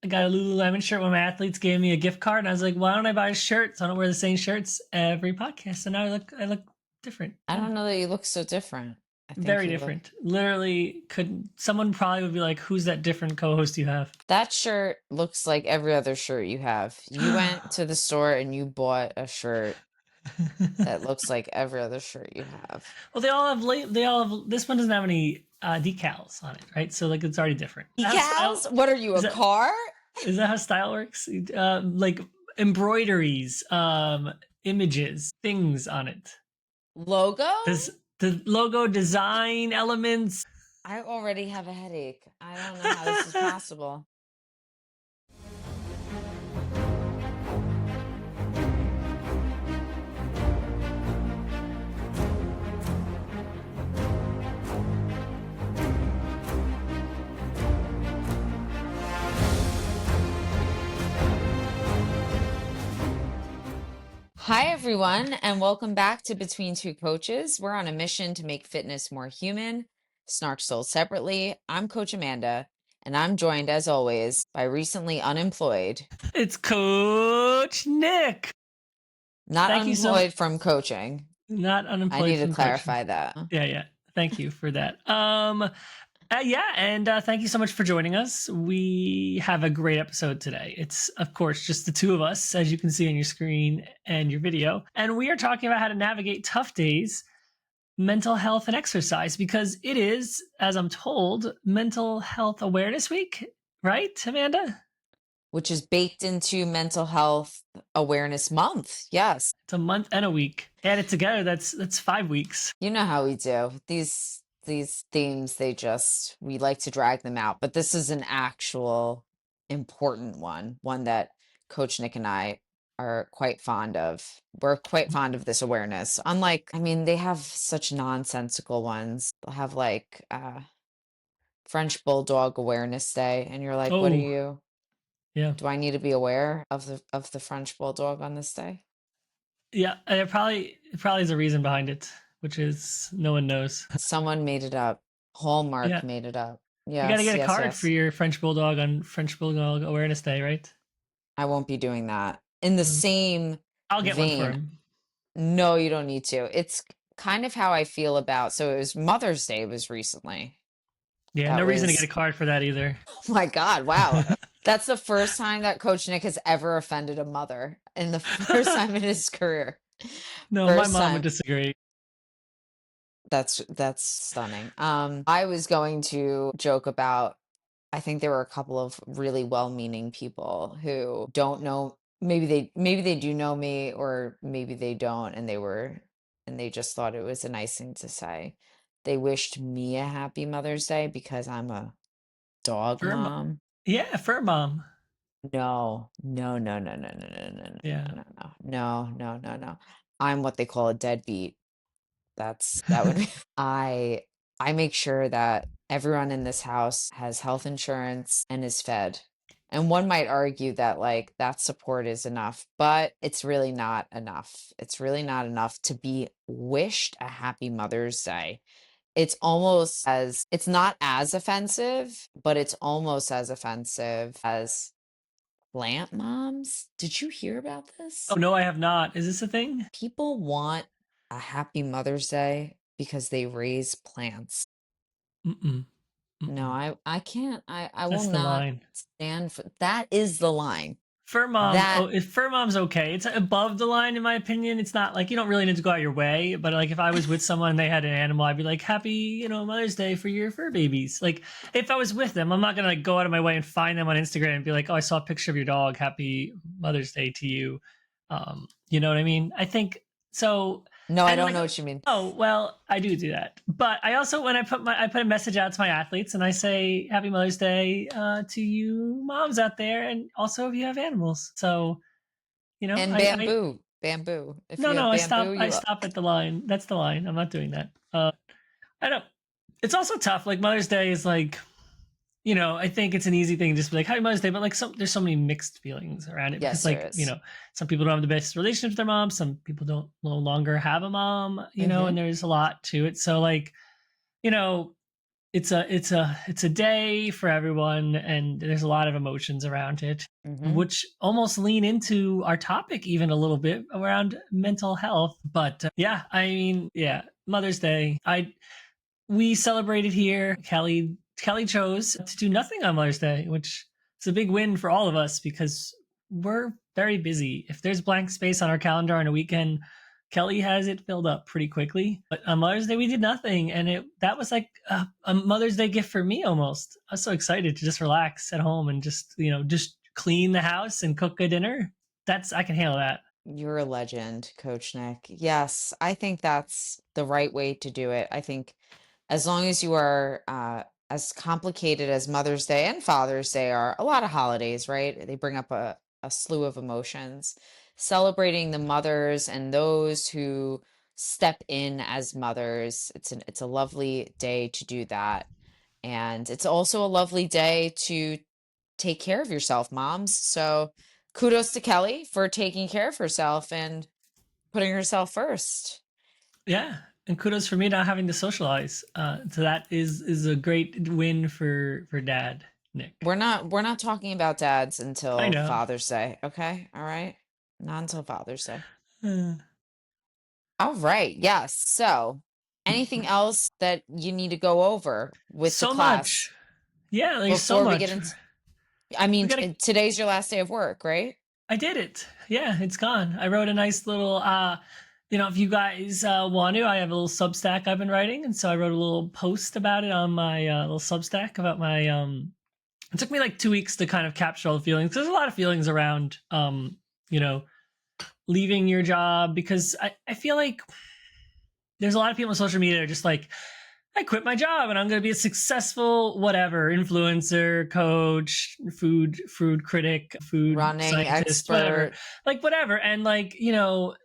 I got a Lululemon shirt when my athletes gave me a gift card, and I was like, why don't I buy a shirt so I don't wear the same shirts every podcast? And now I look different. I Yeah. don't know that you look so different. I think Very you look. different. Literally, could someone probably would be like, "Who's that different co-host you have?" That shirt looks like every other shirt you have. You went to the store and you bought a shirt that looks like every other shirt you have. Well, they all have. This one doesn't have any decals on it, right? So like it's already different. How style Decals? What are you, is a that? car? Is that how style works? Like embroideries, images, things on it. Logo? Does the logo design elements? I already have a headache. I don't know how this is possible. Hi, everyone, and welcome back to Between Two Coaches. We're on a mission to make fitness more human, snark sold separately. I'm Coach Amanda, and I'm joined, as always, by recently unemployed. It's Coach Nick. Not Thank you so unemployed from coaching. Not I unemployed need to from coaching. clarify that. Yeah. Thank you for that. And thank you so much for joining us. We have a great episode today. It's, of course, just the two of us, as you can see on your screen and your video. And we are talking about how to navigate tough days, mental health, and exercise, because it is, as I'm told, Mental Health Awareness Week, right, Amanda? Which is baked into Mental Health Awareness Month. Yes. It's a month and a week. Add it together, that's 5 weeks. You know how we do. These themes, we like to drag them out, but this is an actual important one that Coach Nick and I are quite fond of. We're quite fond of this awareness. Unlike, I mean, they have such nonsensical ones. They'll have like French Bulldog Awareness Day, and you're like, what are Oh, you? yeah. Do I need to be aware of the French Bulldog on this day? Yeah, and it probably is a reason behind it, which is no one knows. Someone made it up. Hallmark Yeah. made it up. You got to Yes, get a yes, card for yes. your French Bulldog on French Bulldog Awareness Day, right? I won't be doing that. In the same I'll get one for vein, him. no, you don't need to. It's kind of how I feel about, so it was Mother's Day was recently. Yeah, no That reason to get was, a card for that either. oh my God, wow. That's the first time that Coach Nick has ever offended a mother, and the first time in his career. No, my First mom would time. disagree. That's stunning. I was going to joke about, I think there were a couple of really well-meaning people who don't know, maybe they do know me, or maybe they don't, and they just thought it was a nice thing to say. They wished me a happy Mother's Day because I'm a dog Fur mom. mom. Yeah, fur mom. No, no, no, no, no, no, no, no, Yeah. no, no, no, no, no, no. I'm what they call a deadbeat. That would be I make sure that everyone in this house has health insurance and is fed. And one might argue that like that support is enough, but it's really not enough. It's really not enough to be wished a happy Mother's Day. It's not as offensive, but it's almost as offensive as plant moms. Did you hear about this? Oh no, I have not. Is this a thing? People want a happy Mother's Day because they raise plants. Mm-mm. No, Mm-mm. I can't. I will That's the not line. stand for that. Is the line Fur mom. that Oh, if fur mom's okay, it's above the line in my opinion. It's not like you don't really need to go out your way, but like if I was with someone and they had an animal, I'd be like, "Happy, Mother's Day for your fur babies." Like if I was with them, I'm not gonna like go out of my way and find them on Instagram and be like, "Oh, I saw a picture of your dog. Happy Mother's Day to you." You know what I mean? I think so. no, I And don't like, know what you mean. oh well, I do that. But I also when I put a message out to my athletes and I say Happy Mother's Day to you moms out there, and also if you have animals. So And I bamboo. If no you no have I bamboo, stop at the line. That's the line. I'm not doing that. I don't. It's also tough. Like Mother's Day is like I think it's an easy thing just to be like Happy Mother's Day, but like there's so many mixed feelings around it because yes, there like is. some people don't have the best relationship with their mom, some people don't no longer have a mom, Mm-hmm. and there's a lot to it. So like you know it's a day for everyone, and there's a lot of emotions around it, Hmm. which almost lean into our topic even a little bit around mental health. But yeah, I mean, yeah, Mother's Day. I We celebrated here. Kelly chose to do nothing on Mother's Day, which is a big win for all of us because we're very busy. If there's blank space on our calendar on a weekend, Kelly has it filled up pretty quickly. But on Mother's Day, we did nothing, and it that was like a Mother's Day gift for me almost. I was so excited to just relax at home and just clean the house and cook a dinner. That's I can handle that. You're a legend, Coach Nick. Yes, I think that's the right way to do it. I think as long as you are as complicated as Mother's Day and Father's Day are, a lot of holidays, right? They bring up a slew of emotions. Celebrating the mothers and those who step in as mothers, it's a lovely day to do that. And it's also a lovely day to take care of yourself, moms. So kudos to Kelly for taking care of herself and putting herself first. Yeah, and kudos for me not having to socialize. So that is a great win for Dad, Nick. We're not talking about dads I until know. Father's Day, okay? All right? Not until Father's Day. Uh, All right. Yes. So, anything else that you need to go over with the so much. class Yeah, there's so before we get much. into I We mean, gotta. today's your last day of work, right? I did it. Yeah, it's gone. I wrote a nice little. If you guys want to, I have a little Substack I've been writing, and so I wrote a little post about it on my little Substack about my. It took me like 2 weeks to kind of capture all the feelings. There's a lot of feelings around, you know, leaving your job because I feel like there's a lot of people on social media that are just like, I quit my job and I'm going to be a successful whatever influencer, coach, food critic, food Running scientist, whatever, expert. like whatever. And like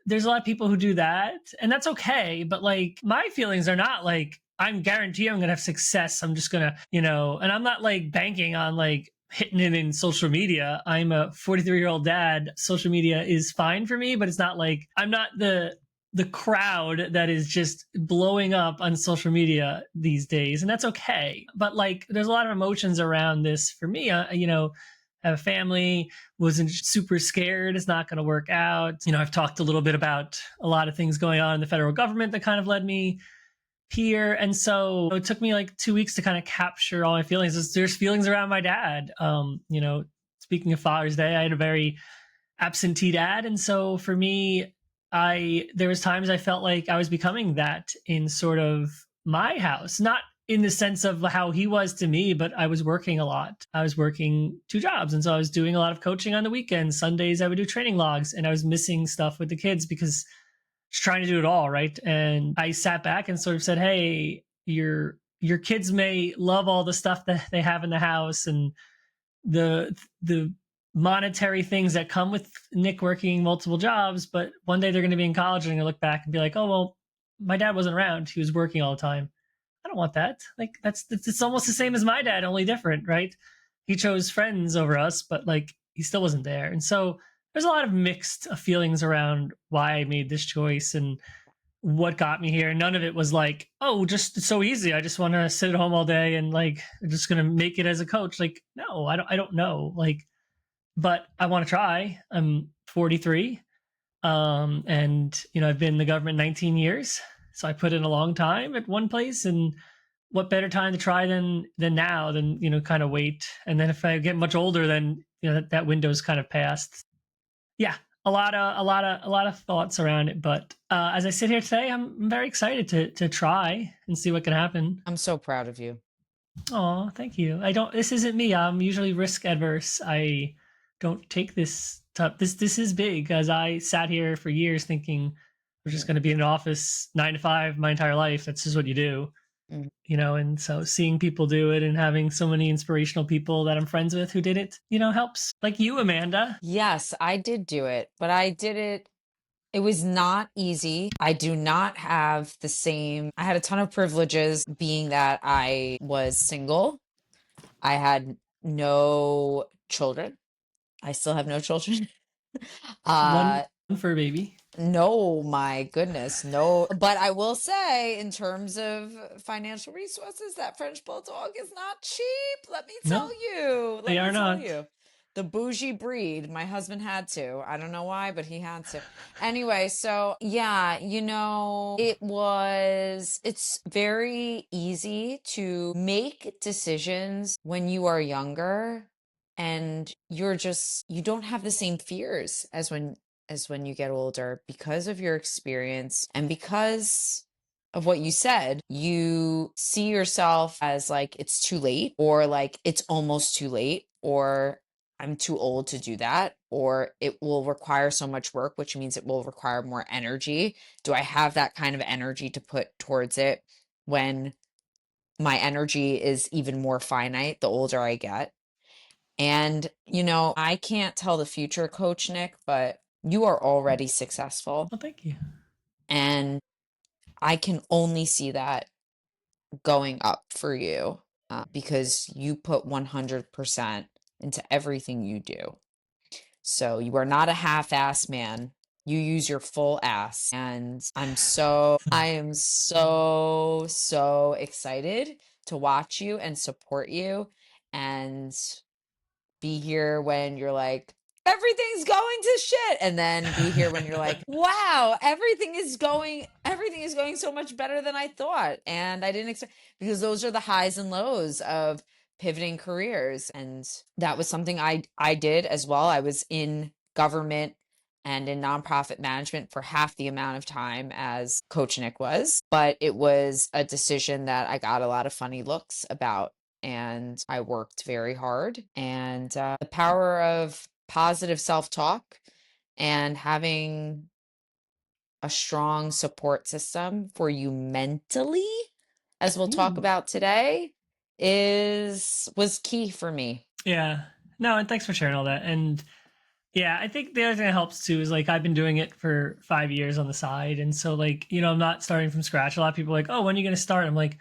there's a lot of people who do that, and that's okay. But like my feelings are not like I'm guaranteed I'm going to have success. I'm just going to and I'm not like banking on like hitting it in social media. I'm a 43-year-old dad. Social media is fine for me, but it's not like I'm not the crowd that is just blowing up on social media these days, and that's okay. But like there's a lot of emotions around this for me. Have a family, wasn't super scared it's not going to work out. I've talked a little bit about a lot of things going on in the federal government that kind of led me here, and so it took me like 2 weeks to kind of capture all my feelings. There's feelings around my dad. Speaking of Father's Day, I had a very absentee dad, and so for me, I there was times I felt like I was becoming that in sort of my house, not in the sense of how he was to me, but I was working a lot. I was working two jobs, and so I was doing a lot of coaching on the weekends. Sundays I would do training logs, and I was missing stuff with the kids because just trying to do it all right. And I sat back and sort of said, hey, your kids may love all the stuff that they have in the house and the monetary things that come with Nick working multiple jobs, but one day they're going to be in college and going to look back and be like, oh well, my dad wasn't around, he was working all the time. I don't want that. Like that's it's almost the same as my dad, only different, right? He chose friends over us, but like he still wasn't there. And so there's a lot of mixed feelings around why I made this choice and what got me here. None of it was like, oh, just so easy. I just want to sit at home all day and like I'm just gonna make it as a coach. Like, no, I don't know. Like, but I want to try. I'm 43. And I've been in the government 19 years. So I put in a long time at one place, and what better time to try than now than kind of wait. And then if I get much older, then that window's kind of passed. Yeah, a lot of thoughts around it, but as I sit here today, I'm very excited to try and see what can happen. I'm so proud of you. Oh, thank you. I don't. This isn't me. I'm usually risk adverse. I don't take this tough. This is big, as I sat here for years thinking we're just going to be in an office 9 to 5 my entire life. That's just what you do, Mhm. And so seeing people do it and having so many inspirational people that I'm friends with who did it, helps. Like you, Amanda. Yes, I did do it, but I did it. It was not easy. I do not have the same, I had a ton of privileges being that I was single. I had no children. I still have no children. One Uh, fur baby. No, my goodness, no. But I will say, in terms of financial resources, that French Bulldog is not cheap. Let me No, tell you. they Let me are tell not. you. The bougie breed. My husband had to. I don't know why, but he had to. Anyway, so yeah, it's very easy to make decisions when you are younger and you don't have the same fears as when you get older because of your experience and because of what you said. You see yourself as like it's too late, or like it's almost too late, or I'm too old to do that, or it will require so much work, which means it will require more energy. Do I have that kind of energy to put towards it when my energy is even more finite the older I get? And, I can't tell the future, Coach Nick, but you are already successful. Well, thank you. And I can only see that going up for you because you put 100% into everything you do. So you are not a half-ass man. You use your full ass. And I am so, so excited to watch you and support you and be here when you're like, everything's going to shit, and then be here when you're like, wow, everything is going so much better than I thought, and I didn't expect, because those are the highs and lows of pivoting careers. And that was something I did as well. I was in government and in nonprofit management for half the amount of time as Coach Nick was, but it was a decision that I got a lot of funny looks about, and I worked very hard. And the power of positive self-talk and having a strong support system for you mentally, as we'll talk Ooh. about today, was key for me. Yeah. No, and thanks for sharing all that. And yeah, I think the other thing that helps too is like I've been doing it for 5 years on the side. And so, like, I'm not starting from scratch. A lot of people are like, oh, when are you going to start? I'm like,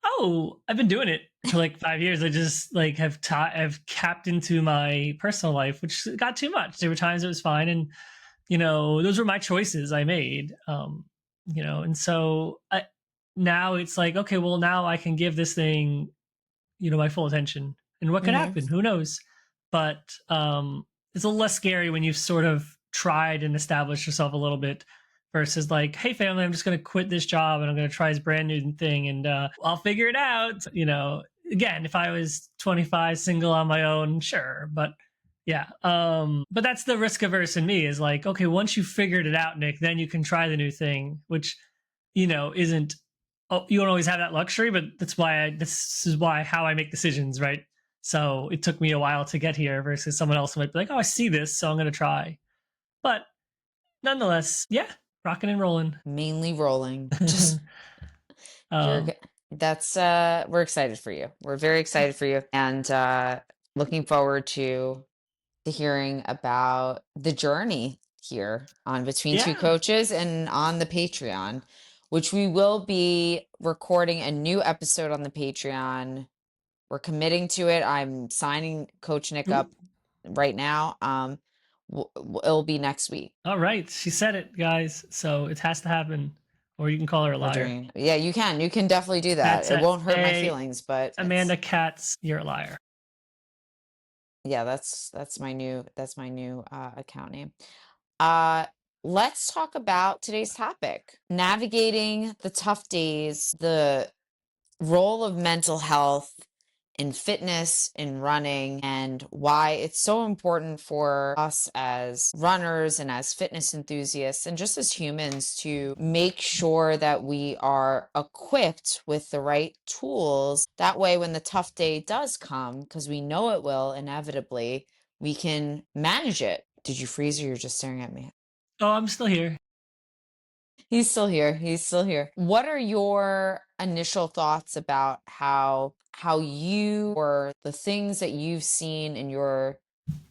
oh, I've been doing it for like 5 years. I just like have capped into my personal life, which got too much. There were times it was fine. And, those were my choices I made. And so now it's like, okay, well, now I can give this thing my full attention. And what could Hmm. happen? Who knows? But it's a little less scary when you've sort of tried and established yourself a little bit versus like, hey, family, I'm just going to quit this job and I'm going to try this brand new thing and I'll figure it out. Again, if I was 25, single on my own, sure. But yeah. But that's the risk averse in me is like, okay, once you figured it out, Nick, then you can try the new thing, which, isn't you don't always have that luxury, but this is why how I make decisions, right? So it took me a while to get here versus someone else who might be like, oh, I see this, so I'm going to try. But nonetheless, yeah, rocking and rolling. Mainly rolling. Just you're um, g- that's we're excited for you. We're very excited for you, and looking forward to hearing about the journey here on Between Two yeah. Coaches and on the Patreon, which we will be recording a new episode on the Patreon. We're committing to it. I'm signing Coach Nick Ooh. up right now. It'll be next week. All right, she said it, guys. So it has to happen, or you can call her a We're liar. doing, yeah, you can definitely do that. That's It won't hurt my a feelings, but Amanda Katz. You're a liar. yeah, that's my new account name. Uh, let's talk about today's topic: navigating the tough days, the role of mental health in fitness, in running, and why it's so important for us as runners and as fitness enthusiasts and just as humans to make sure that we are equipped with the right tools. That way, when the tough day does come, because we know it will inevitably, we can manage it. Did you freeze or you're just staring at me? Oh, I'm still here. He's still here. He's still here. What are your initial thoughts about how you or the things that you've seen in your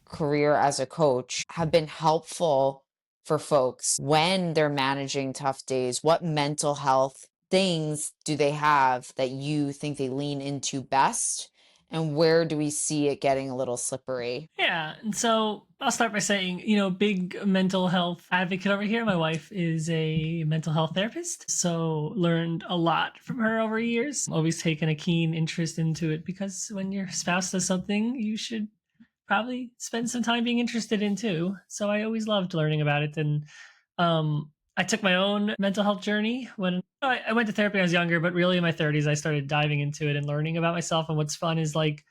career as a coach have been helpful for folks when they're managing tough days? What mental health things do they have that you think they lean into best? and where do we see it getting a little slippery? Yeah. And so I'll start by saying, big mental health advocate over here. My wife is a mental health therapist. So learned a lot from her over years. Always taken a keen interest into it because when your spouse does something, you should probably spend some time being interested in too. So I always loved learning about it. And I took my own mental health journey when I went to therapy when I was younger, but really in my 30s, I started diving into it and learning about myself. And what's fun is like,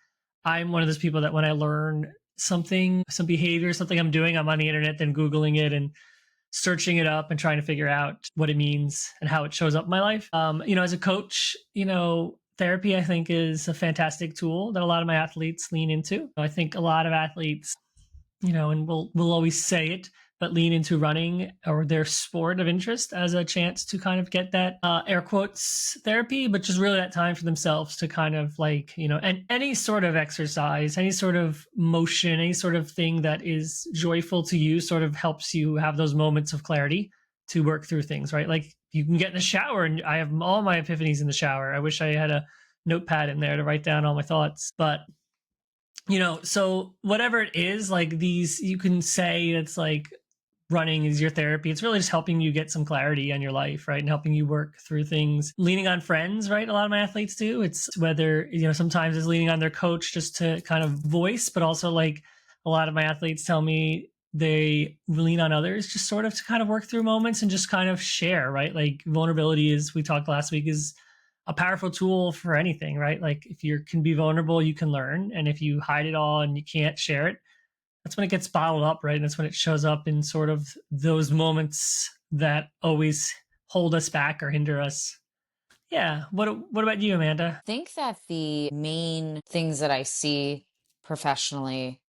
I'm one of those people that when I learn something, some behavior, something I'm doing, I'm on the internet, then Googling it and searching it up and trying to figure out what it means and how it shows up in my life. As a coach, therapy I think is a fantastic tool that a lot of my athletes lean into. I think a lot of athletes, and we'll always say it, but lean into running or their sport of interest as a chance to kind of get that air quotes therapy, but just really that time for themselves to kind of like, and any sort of exercise, any sort of motion, any sort of thing that is joyful to you sort of helps you have those moments of clarity to work through things, right? Like you can get in the shower, and I have all my epiphanies in the shower. I wish I had a notepad in there to write down all my thoughts, but so whatever it is, like these, you can say it's like running is your therapy. It's really just helping you get some clarity on your life, right? And helping you work through things, leaning on friends, right? A lot of my athletes do. It's whether, sometimes it's leaning on their coach just to kind of voice, but also like a lot of my athletes tell me they lean on others just sort of to kind of work through moments and just kind of share, right? Like vulnerability, is we talked last week, is a powerful tool for anything, right? Like if you can be vulnerable, you can learn. And if you hide it all and you can't share it, that's when it gets bottled up, right? And that's when it shows up in sort of those moments that always hold us back or hinder us. Yeah. What about you, Amanda? I think that the main things that I see professionally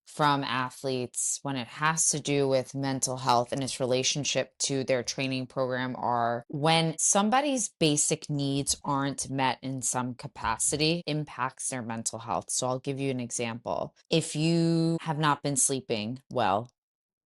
from athletes when it has to do with mental health and its relationship to their training program are when somebody's basic needs aren't met in some capacity, impacts their mental health. So I'll give you an example. If you have not been sleeping well,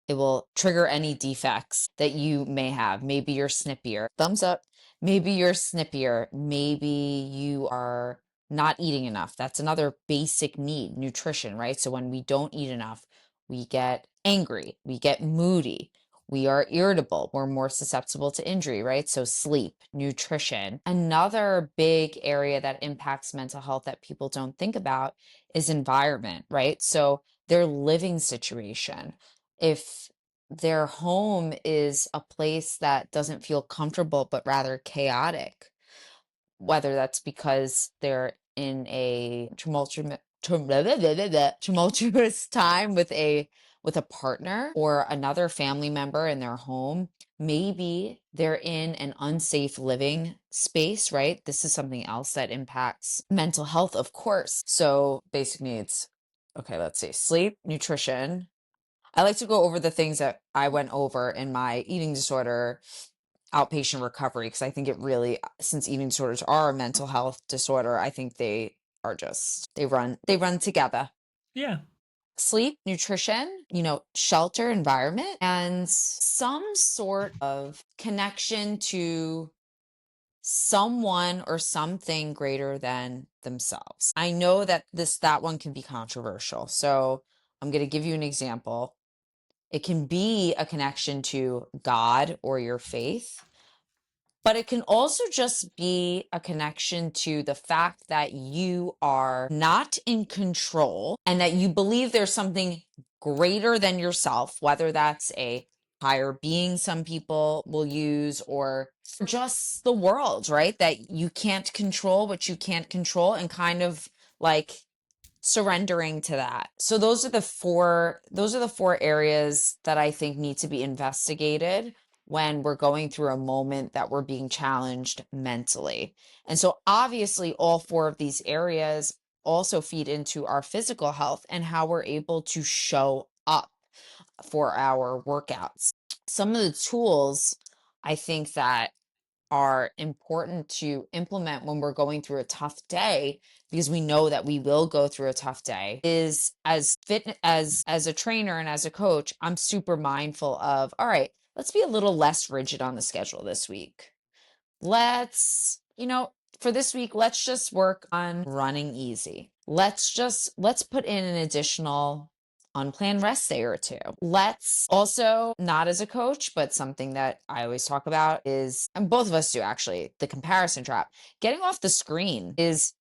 it will trigger any defects that you may have. Maybe you're snippier. Thumbs up. Maybe you're snippier. Maybe you are not eating enough. That's another basic need, nutrition, right? So when we don't eat enough, we get angry, we get moody, we are irritable, we're more susceptible to injury, right? So sleep, nutrition. Another big area that impacts mental health that people don't think about is environment, right? So their living situation. If their home is a place that doesn't feel comfortable, but rather chaotic, whether that's because they're in a tumultuous time with a partner or another family member in their home. Maybe they're in an unsafe living space, right? This is something else that impacts mental health, of course. So basic needs. Okay, let's see. Sleep, nutrition. I like to go over the things that I went over in my eating disorder outpatient recovery because I think it really, since eating disorders are a mental health disorder, I think they are just they run together. Yeah. Sleep, nutrition, shelter, environment, and some sort of connection to someone or something greater than themselves. I know that that one can be controversial. So I'm going to give you an example. It can be a connection to God or your faith, but it can also just be a connection to the fact that you are not in control and that you believe there's something greater than yourself, whether that's a higher being, some people will use, or just the world, right? That you can't control what you can't control, and kind of like surrendering to that. So those are the four areas that I think need to be investigated when we're going through a moment that we're being challenged mentally. And so obviously all four of these areas also feed into our physical health and how we're able to show up for our workouts. Some of the tools I think that are important to implement when we're going through a tough day, because we know that we will go through a tough day, is as fit as a trainer and as a coach, I'm super mindful of, all right, let's be a little less rigid on the schedule this week. Let's, for this week, let's just work on running easy. Let's put in an additional unplanned rest day or two. Let's also, not as a coach, but something that I always talk about is, and both of us do actually, the comparison trap. Getting off the screen is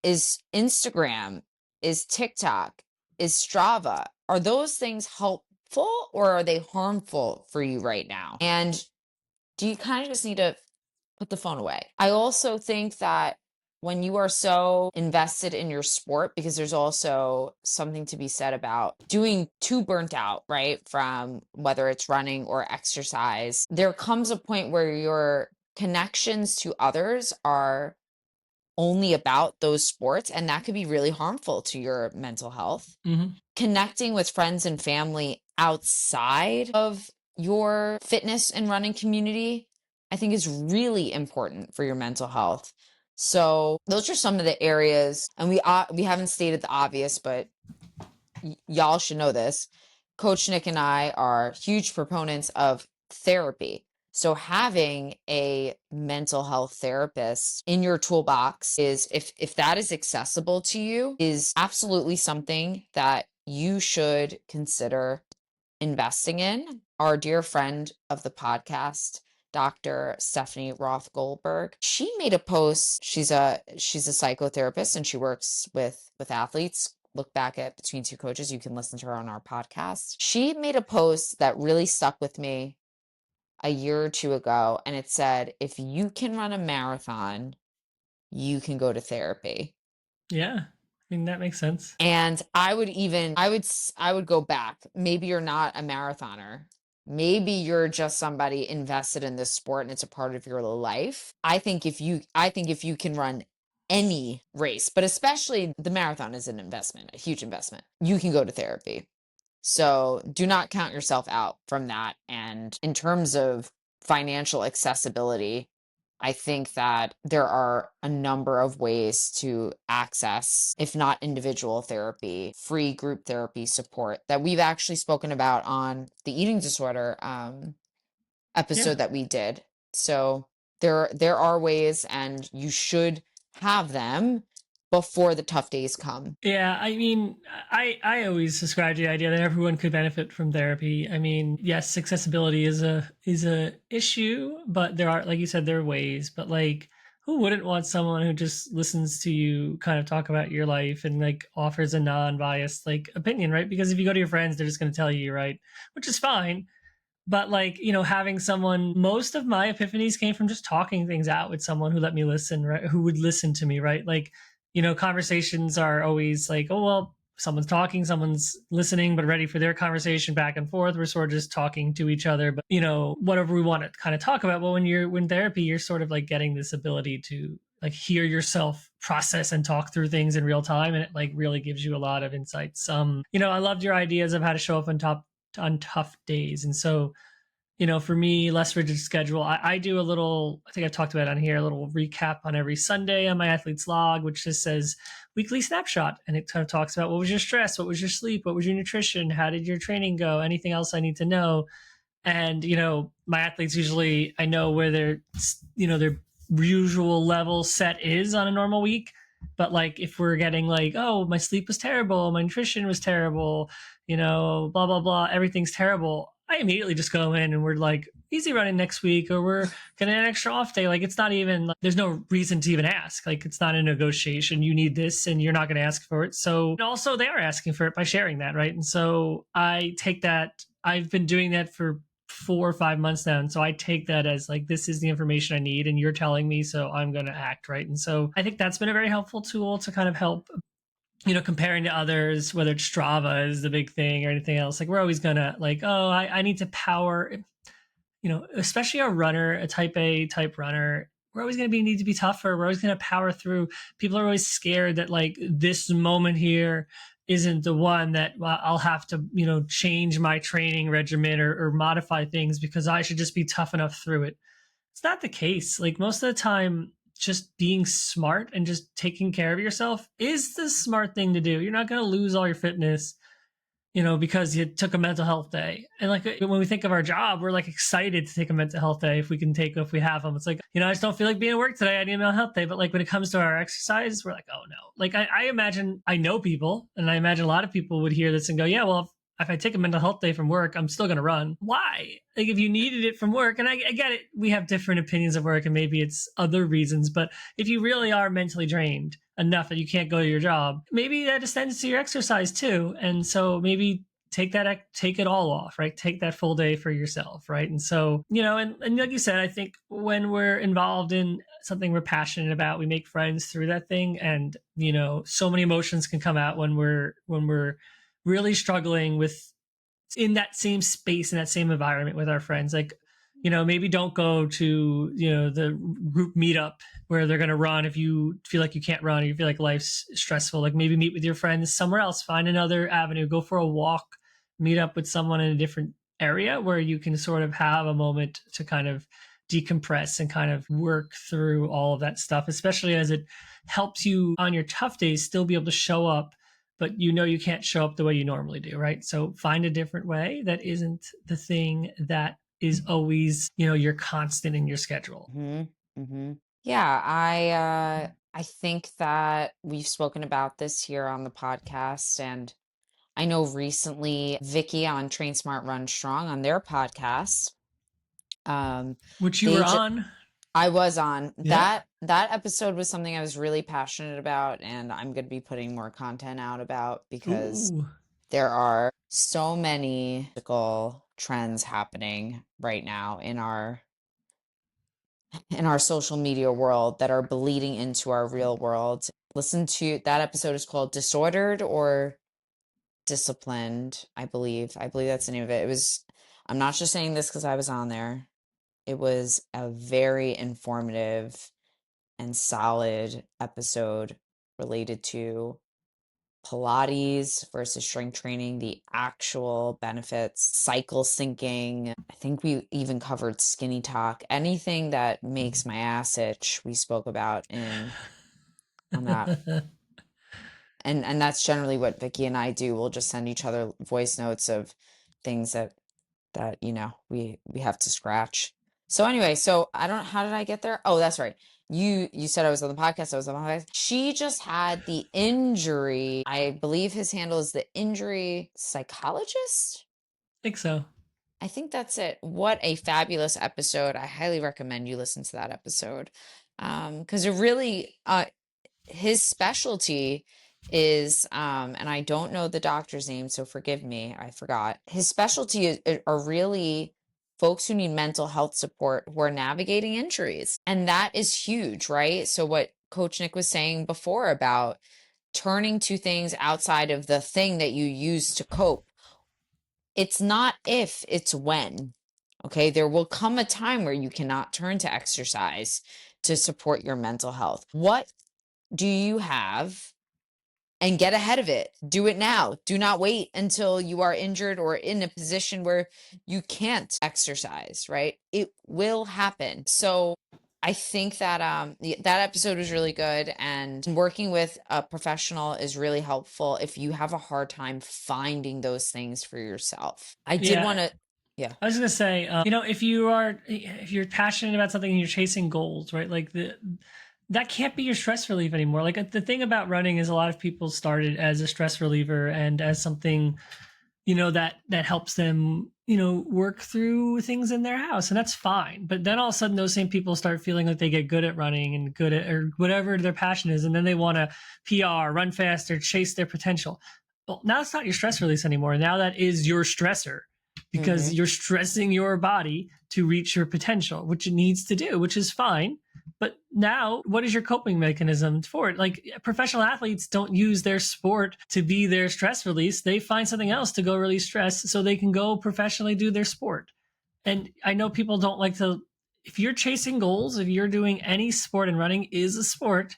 Instagram, is TikTok, is Strava. Are those things helpful or are they harmful for you right now? And do you kind of just need to put the phone away? I also think that when you are so invested in your sport, because there's also something to be said about doing too burnt out, right? From whether it's running or exercise, there comes a point where your connections to others are only about those sports, and that could be really harmful to your mental health. Hmm. Connecting with friends and family outside of your fitness and running community, I think is really important for your mental health. So those are some of the areas, and we haven't stated the obvious, but y'all should know this. Coach Nick and I are huge proponents of therapy. So having a mental health therapist in your toolbox is, if that is accessible to you, is absolutely something that you should consider investing in. Our dear friend of the podcast, Dr. Stephanie Roth Goldberg, she made a post. She's a psychotherapist and she works with athletes. Look back at Between Two Coaches. You can listen to her on our podcast. She made a post that really stuck with me a year or two ago, and it said, if you can run a marathon, you can go to therapy. Yeah, I mean, that makes sense. And I would go back. Maybe you're not a marathoner. Maybe you're just somebody invested in this sport and it's a part of your life. I think if you can run any race, but especially the marathon is an investment, a huge investment, you can go to therapy. So do not count yourself out from that. And in terms of financial accessibility, I think that there are a number of ways to access, if not individual therapy, free group therapy support that we've actually spoken about on the eating disorder Yeah. episode that we did. So there are ways, and you should have them before the tough days come. Yeah, I mean, I always subscribe to the idea that everyone could benefit from therapy. I mean, yes, accessibility is a issue, but there are, like you said, there are ways. But like, who wouldn't want someone who just listens to you kind of talk about your life and like offers a non-biased like opinion, right? Because if you go to your friends, they're just going to tell you, right, which is fine. But like, having someone, most of my epiphanies came from just talking things out with someone who let me listen, right, who would listen to me, right? Like, conversations are always like, oh well, someone's talking, someone's listening, but ready for their conversation back and forth. We're sort of just talking to each other, but whatever we want to kind of talk about. But when you're in therapy, you're sort of like getting this ability to like hear yourself process and talk through things in real time, and it like really gives you a lot of insights. I loved your ideas of how to show up on tough days. And so, for me, less rigid schedule. I do a little, I think I've talked about it on here, a little recap on every Sunday on my athlete's log, which just says weekly snapshot. And it kind of talks about what was your stress, what was your sleep, what was your nutrition, how did your training go, anything else I need to know. And, my athletes usually, I know where their usual level set is on a normal week. But like, if we're getting like, oh, my sleep was terrible, my nutrition was terrible, blah, blah, blah, everything's terrible, I immediately just go in and we're like, easy running next week, or we're getting an extra off day. Like, it's not even, like, there's no reason to even ask. Like, it's not a negotiation. You need this and you're not going to ask for it. So, and also they are asking for it by sharing that. Right. And so I take that, I've been doing that for 4 or 5 months now. And so I take that as like, this is the information I need and you're telling me, so I'm going to act. Right. And so I think that's been a very helpful tool to kind of help, comparing to others, whether it's Strava is the big thing or anything else. Like, we're always gonna like, oh, I need to power, especially a runner, a type A type runner. We're always going to need to be tougher. We're always going to power through. People are always scared that like this moment here isn't the one that I'll have to, change my training regimen or modify things because I should just be tough enough through it. It's not the case. Like, most of the time, just being smart and just taking care of yourself is the smart thing to do. You're not going to lose all your fitness. because you took a mental health day. And like when we think of our job, we're like excited to take a mental health day if we have them. It's like, I just don't feel like being at work today. I need a mental health day. But like when it comes to our exercise, we're like, oh no. Like I imagine, I know people, and I imagine a lot of people would hear this and go, yeah, well, if I take a mental health day from work, I'm still going to run. Why? Like if you needed it from work, and I get it, we have different opinions of work and maybe it's other reasons, but if you really are mentally drained enough that you can't go to your job, maybe that extends to your exercise too. And so maybe take it all off, right? Take that full day for yourself, right? And so, and like you said, I think when we're involved in something we're passionate about, we make friends through that thing. And, so many emotions can come out when we're really struggling with in that same space, in that same environment with our friends. Like, maybe don't go to, the group meetup where they're going to run if you feel like you can't run or you feel like life's stressful. Like maybe meet with your friends somewhere else, find another avenue, go for a walk, meet up with someone in a different area where you can sort of have a moment to kind of decompress and kind of work through all of that stuff, especially as it helps you on your tough days still be able to show up, but you can't show up the way you normally do, right? So find a different way that isn't the thing that is always, your constant in your schedule. Mm-hmm. Mm-hmm. Yeah, I think that we've spoken about this here on the podcast, and I know recently Vicky on Train Smart Run Strong on their podcast, Which you were they just on. I was on Yeah. that episode was something I was really passionate about, and I'm going to be putting more content out about because Ooh. there are so many political trends happening right now in our social media world that are bleeding into our real world. Listen to that episode is called Disordered or Disciplined, I believe. I believe that's the name of it. I'm not just saying this because I was on there. It was a very informative and solid episode related to Pilates versus strength training, the actual benefits, cycle syncing. I think we even covered skinny talk. Anything that makes my ass itch, we spoke about in on that. And that's generally what Vicky and I do. We'll just send each other voice notes of things that we have to scratch. So anyway, so I don't how did I get there? Oh, that's right. You said I was on the podcast. I was on the podcast. She just had the injury. I believe his handle is the injury psychologist. I think so. I think that's it. What a fabulous episode. I highly recommend you listen to that episode. Because it really his specialty is and I don't know the doctor's name, so forgive me, I forgot. His specialty are really folks who need mental health support who are navigating injuries, and that is huge, right? So what Coach Nick was saying before about turning to things outside of the thing that you use to cope, it's not if, it's when. Okay, there will come a time where you cannot turn to exercise to support your mental health. What do you have, and get ahead of it? Do it now. Do not wait until you are injured or in a position where you can't exercise, right? It will happen. So I think that that episode was really good, and working with a professional is really helpful if you have a hard time finding those things for yourself. I did want Yeah. to yeah. I was gonna say, if you're passionate about something and you're chasing goals, right? Like that can't be your stress relief anymore. Like the thing about running is a lot of people started as a stress reliever and as something, that helps them, work through things in their house, and that's fine. But then all of a sudden, those same people start feeling like they get good at running and good at or whatever their passion is, and then they want to PR, run faster, chase their potential. Well, now it's not your stress release anymore. Now that is your stressor because Mhm. you're stressing your body to reach your potential, which it needs to do, which is fine. But now, what is your coping mechanism for it? Like professional athletes don't use their sport to be their stress release. They find something else to go release stress so they can go professionally do their sport. And I know people don't like to, if you're chasing goals, if you're doing any sport, and running is a sport,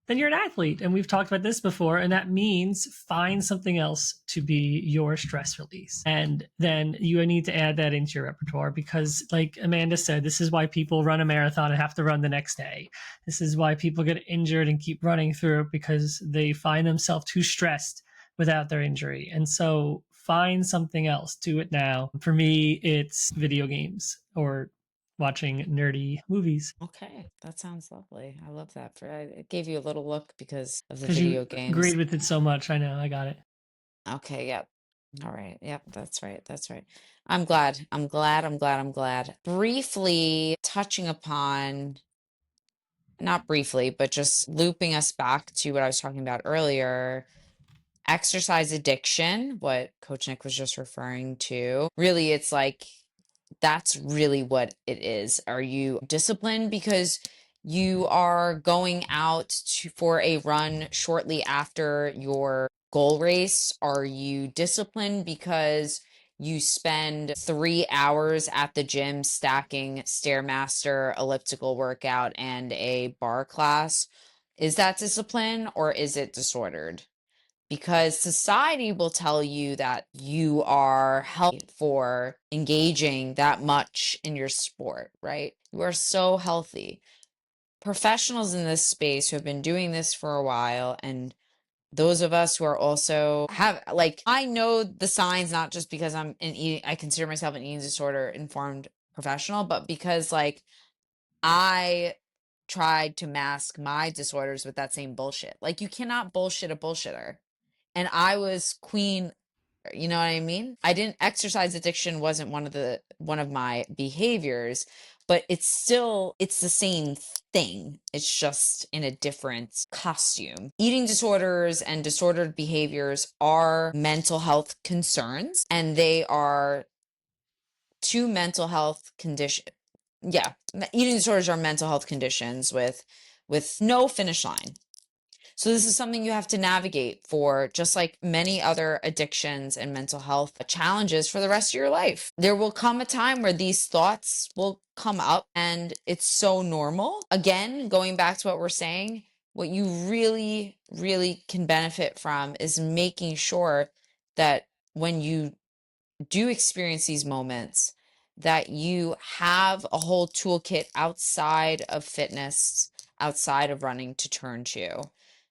then you're an athlete. And we've talked about this before. And that means find something else to be your stress release. And then you need to add that into your repertoire because, like Amanda said, this is why people run a marathon and have to run the next day. This is why people get injured and keep running through it because they find themselves too stressed without their injury. And so find something else. Do it now. For me, it's video games or watching nerdy movies Okay, that sounds lovely. I love that. I gave you a little look because of the because you video games. agreed with it so much. I know. I got it. Okay, yep. All right. Yep, that's right. That's right. I'm glad. I'm glad. I'm glad. I'm glad. Briefly touching upon, not briefly, but just looping us back to what I was talking about earlier, exercise addiction, what Coach Nick was just referring to. Really, it's like that's really what it is. Are you disciplined because you are going out for a run shortly after your goal race? Are you disciplined because you spend 3 hours at the gym stacking Stairmaster, elliptical workout, and a bar class? Is that discipline or is it disordered? Because society will tell you that you are healthy for engaging that much in your sport, right? You are so healthy. Professionals in this space who have been doing this for a while, and those of us who are also have like I know the signs not just because I'm an eating I consider myself an eating disorder informed professional, but because like I tried to mask my disorders with that same bullshit. Like you cannot bullshit a bullshitter, and I was queen, you know what I mean? I didn't exercise addiction wasn't one of my behaviors, but it's the same thing. It's just in a different costume. Eating disorders and disordered behaviors are mental health concerns, and they are two mental health condition. Yeah, eating disorders are mental health conditions with no finish line. So this is something you have to navigate for, just like many other addictions and mental health challenges for the rest of your life. There will come a time where these thoughts will come up and it's so normal. Again, going back to what we're saying, what you really, really can benefit from is making sure that when you do experience these moments, that you have a whole toolkit outside of fitness, outside of running to turn to.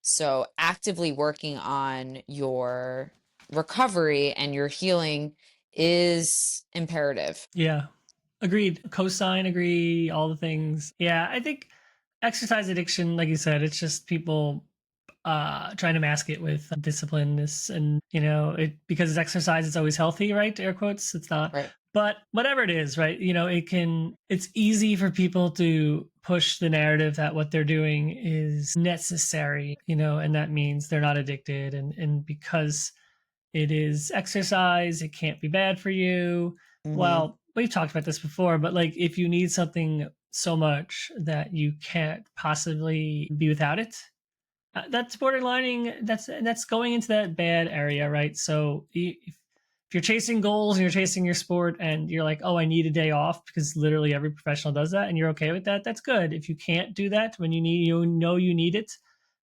So, actively working on your recovery and your healing is imperative. Yeah. Agreed. Cosign, agree, all the things. Yeah, I think exercise addiction, like you said, it's just people trying to mask it with disciplineness and it because it's exercise, it's always healthy, right? Air quotes. It's not. Right. But whatever it is, right? It's easy for people to push the narrative that what they're doing is necessary, and that means they're not addicted. And because it is exercise, it can't be bad for you. Mm-hmm. Well, we've talked about this before, but like if you need something so much that you can't possibly be without it, that's borderlining. That's going into that bad area, right? So if you're chasing goals and you're chasing your sport and you're like, oh, I need a day off because literally every professional does that, and you're okay with that, that's good. If you can't do that when you need it,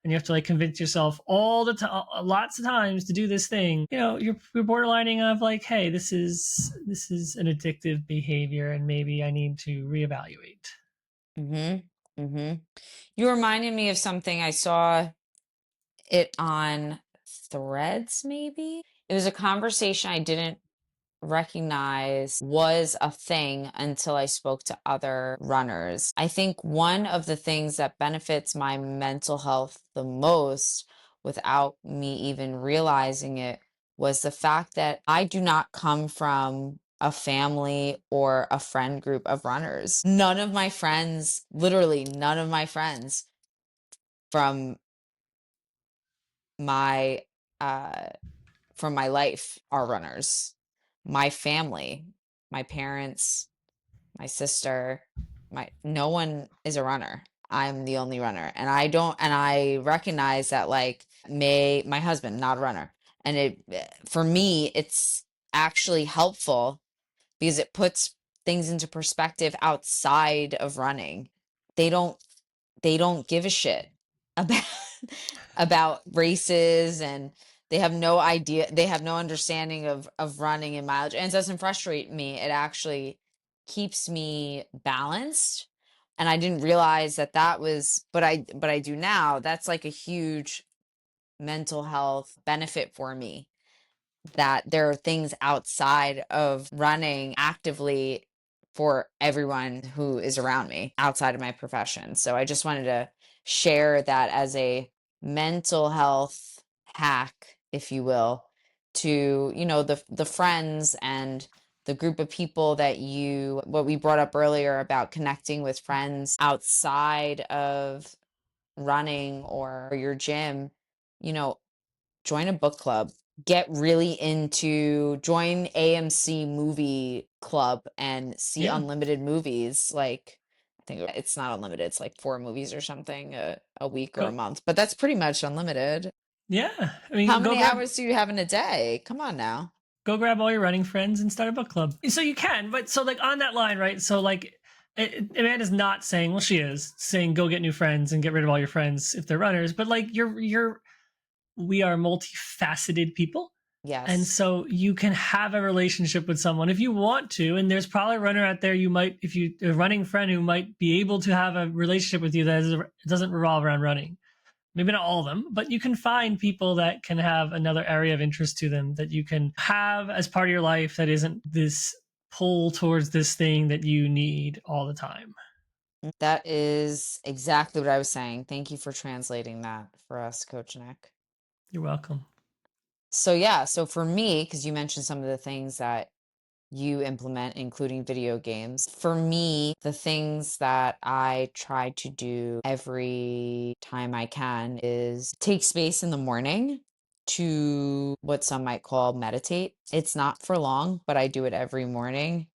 and you have to like convince yourself all the time, lots of times to do this thing, you're borderlining of like, hey, this is an addictive behavior, and maybe I need to reevaluate. Mm-hmm. Mm-hmm. You reminded me of something I saw it on Threads, maybe. It was a conversation I didn't recognize was a thing until I spoke to other runners. I think one of the things that benefits my mental health the most without me even realizing it was the fact that I do not come from a family or a friend group of runners. None of my friends, literally none of my friends from my uh from my life are runners. My family, my parents, my sister, my no one is a runner. I'm the only runner. And I recognize that like my husband, not a runner. And for me, it's actually helpful because it puts things into perspective outside of running. They don't they don't give a shit about about races, and they have no understanding of running and mileage, and it doesn't frustrate me. It actually keeps me balanced, and I didn't realize that was, but I do now. That's like a huge mental health benefit for me. that there are things outside of running actively for everyone who is around me outside of my profession. So I just wanted to share that as a mental health hack, if you will, to, the friends and the group of people that what we brought up earlier about connecting with friends outside of running or your gym, you know, join a book club, get really into join AMC movie club and see Yeah. unlimited movies. Like, I think it's not unlimited, it's like 4 movies or something a week or a Go. month, but that's pretty much unlimited. Yeah. I How mean, many hours do you have in a day? Come on now. go grab all your running friends and start a book club. So you can, but so like on that line, right? So like Amanda's not saying, well, she is saying go get new friends and get rid of all your friends if they're runners, but like we are multifaceted people. And Yes. so you can have a relationship with someone if you want to. And there's probably a runner out there if you a running friend who might be able to have a relationship with you that doesn't revolve around running. Maybe not all of them, but you can find people that can have another area of interest to them that you can have as part of your life that isn't this pull towards this thing that you need all the time. That is exactly what I was saying. Thank you for translating that for us, Coach Nick. You're welcome. So yeah, so for me, because you mentioned some of the things that you implement, including video games. For me, the things that I try to do every time I can is take space in the morning to what some might call meditate. It's not for long, but I do it every morning.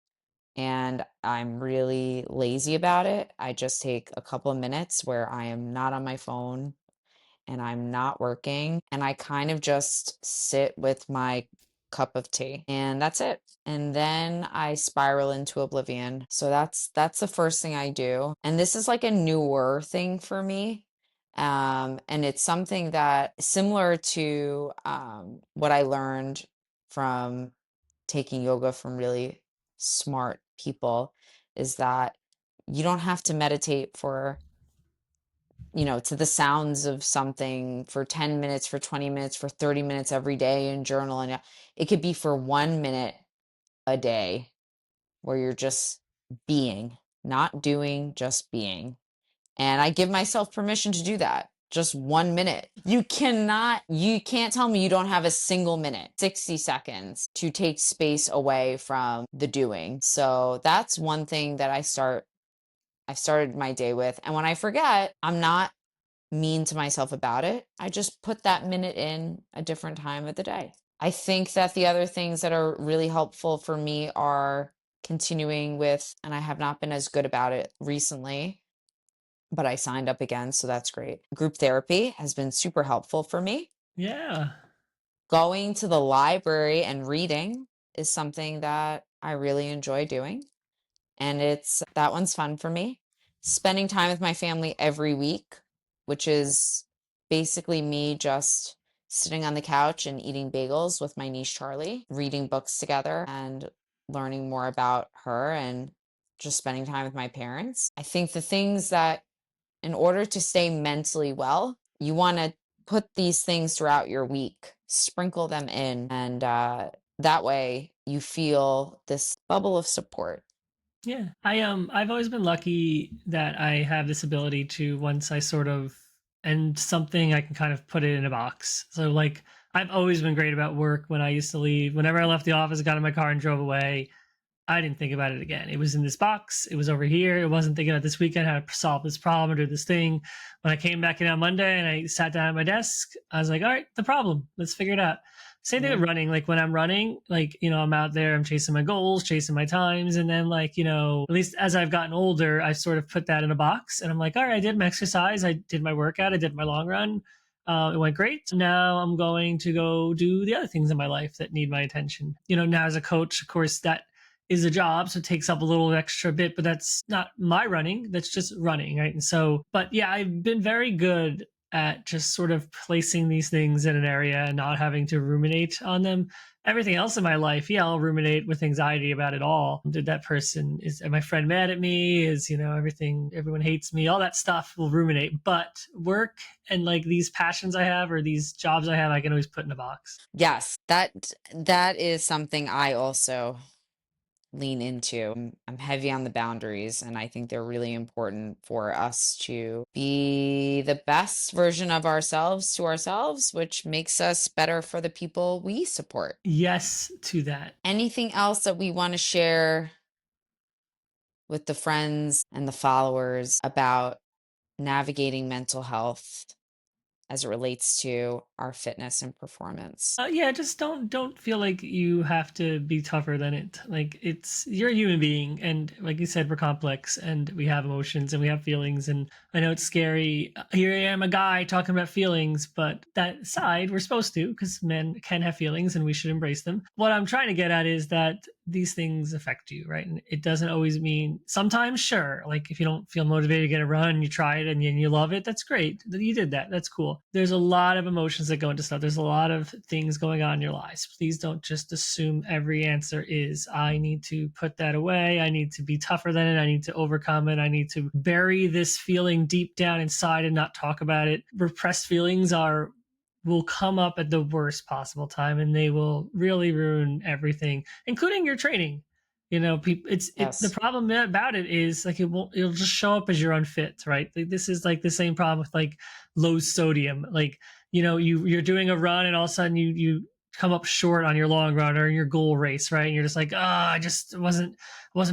And I'm really lazy about it. I just take a couple of minutes where I am not on my phone and I'm not working, and I kind of just sit with my cup of tea and that's it. And then I spiral into oblivion. So that's the first thing I do. And this is like a newer thing for me. And it's something that similar to what I learned from taking yoga from really smart people is that you don't have to meditate for to the sounds of something for 10 minutes, for 20 minutes, for 30 minutes every day and journal. And it could be for 1 minute a day where you're just being, not doing, just being. And I give myself permission to do that. Just 1 minute. You can't tell me you don't have a single minute, 60 seconds to take space away from the doing. So that's one thing that I started my day with. And when I forget, I'm not mean to myself about it. I just put that minute in a different time of the day. I think that the other things that are really helpful for me are continuing with, and I have not been as good about it recently, but I signed up again, so that's great. Group therapy has been super helpful for me. Yeah. Going to the library and reading is something that I really enjoy doing, and it's that one's fun for me. Spending time with my family every week, which is basically me just sitting on the couch and eating bagels with my niece Charlie, reading books together and learning more about her and just spending time with my parents. I think the things that in order to stay mentally well, you want to put these things throughout your week, sprinkle them in, and that way you feel this bubble of support. Yeah. I've always been lucky that I have this ability to once I sort of end something, I can kind of put it in a box. So like I've always been great about work when I used to leave. Whenever I left the office, got in my car and drove away, I didn't think about it again. It was in this box. It was over here. It wasn't thinking about this weekend, how to solve this problem or do this thing. When I came back in on Monday and I sat down at my desk, I was like, all right, the problem. Let's figure it out. Same thing with Mhm. running. Like when I'm running, like, I'm out there, I'm chasing my goals, chasing my times. And then like, at least as I've gotten older, I sort of put that in a box and I'm like, all right, I did my exercise. I did my workout. I did my long run. It went great. Now I'm going to go do the other things in my life that need my attention. Now as a coach, of course, that is a job, so it takes up a little extra bit, but that's not my running, that's just running, right? And so, but yeah, I've been very good at just sort of placing these things in an area and not having to ruminate on them. Everything else in my life, yeah, I'll ruminate with anxiety about it all. Did that person, is my friend mad at me? Is, everything, everyone hates me? All that stuff will ruminate. But work and like these passions I have or these jobs I have, I can always put in a box. Yes, that is something I also lean into. I'm heavy on the boundaries, and I think they're really important for us to be the best version of ourselves to ourselves, which makes us better for the people we support. Yes to that. Anything else that we want to share with the friends and the followers about navigating mental health as it relates to our fitness and performance? Yeah, just don't feel like you have to be tougher than it. Like it's you're a human being, and like you said, we're complex, and we have emotions and we have feelings. And I know it's scary. Here I am, a guy talking about feelings, but that side we're supposed to, because men can have feelings, and we should embrace them. What I'm trying to get at is that these things affect you, right? And it doesn't always mean. Sometimes, sure, like if you don't feel motivated to get a run, you try it and you love it. That's great. You did that. That's cool. There's a lot of emotions that go into stuff. There's a lot of things going on in your lives. Please don't just assume every answer is, I need to put that away. I need to be tougher than it. I need to overcome it. I need to bury this feeling deep down inside and not talk about it. Repressed feelings will come up at the worst possible time, and they will really ruin everything, including your training. People, the Yes. problem about it is like it'll just show up as you're unfit, right? Like, this is like the same problem with like low sodium. Like, you're doing a run and all of a sudden you come up short on your long run or your goal race, right? And you're just like, I just wasn't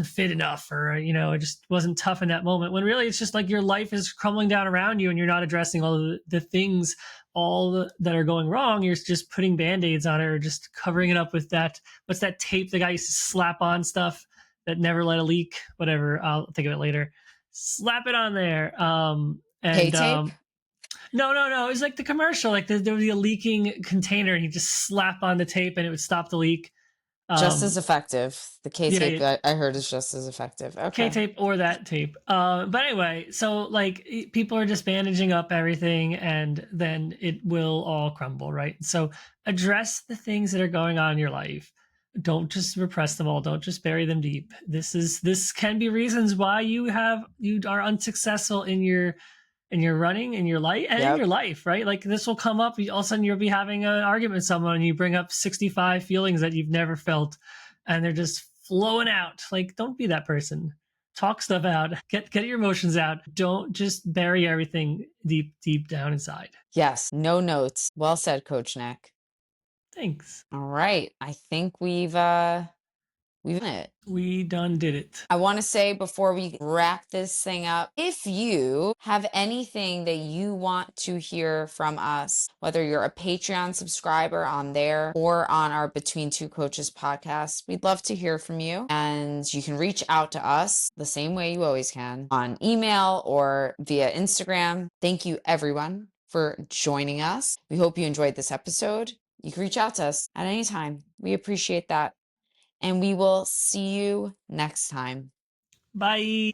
fit enough, or I just wasn't tough in that moment, when really it's just like your life is crumbling down around you and you're not addressing all the things that are going wrong. You're just putting band-aids on it, or just covering it up with that, what's that tape the guy used to slap on stuff that never let a leak, whatever, I'll think of it later. Slap it on there. Pay And tape? no, it was like the commercial, like there would be a leaking container and you just slap on the tape and it would stop the leak. Just as um effective. The K yeah, tape yeah, that I heard is just as effective. K Okay. tape or that tape. But anyway, so like people are just bandaging up everything, and then it will all crumble, right? So address the things that are going on in your life. Don't just repress them all. Don't just bury them deep. This can be reasons why you are unsuccessful in your running, in your life, and in Yep. your life, right? Like this will come up. All of a sudden, you'll be having an argument with someone, and you bring up 65 feelings that you've never felt, and they're just flowing out. Like, don't be that person. Talk stuff out. Get your emotions out. Don't just bury everything deep down inside. Yes. No notes. Well said, Coach Nick. Thanks. All right. I think we've done it. We done did it. I want to say before we wrap this thing up, if you have anything that you want to hear from us, whether you're a Patreon subscriber on there or on our Between Two Coaches podcast, we'd love to hear from you. And you can reach out to us the same way you always can, on email or via Instagram. Thank you, everyone, for joining us. We hope you enjoyed this episode. You can reach out to us at any time. We appreciate that. And we will see you next time. Bye.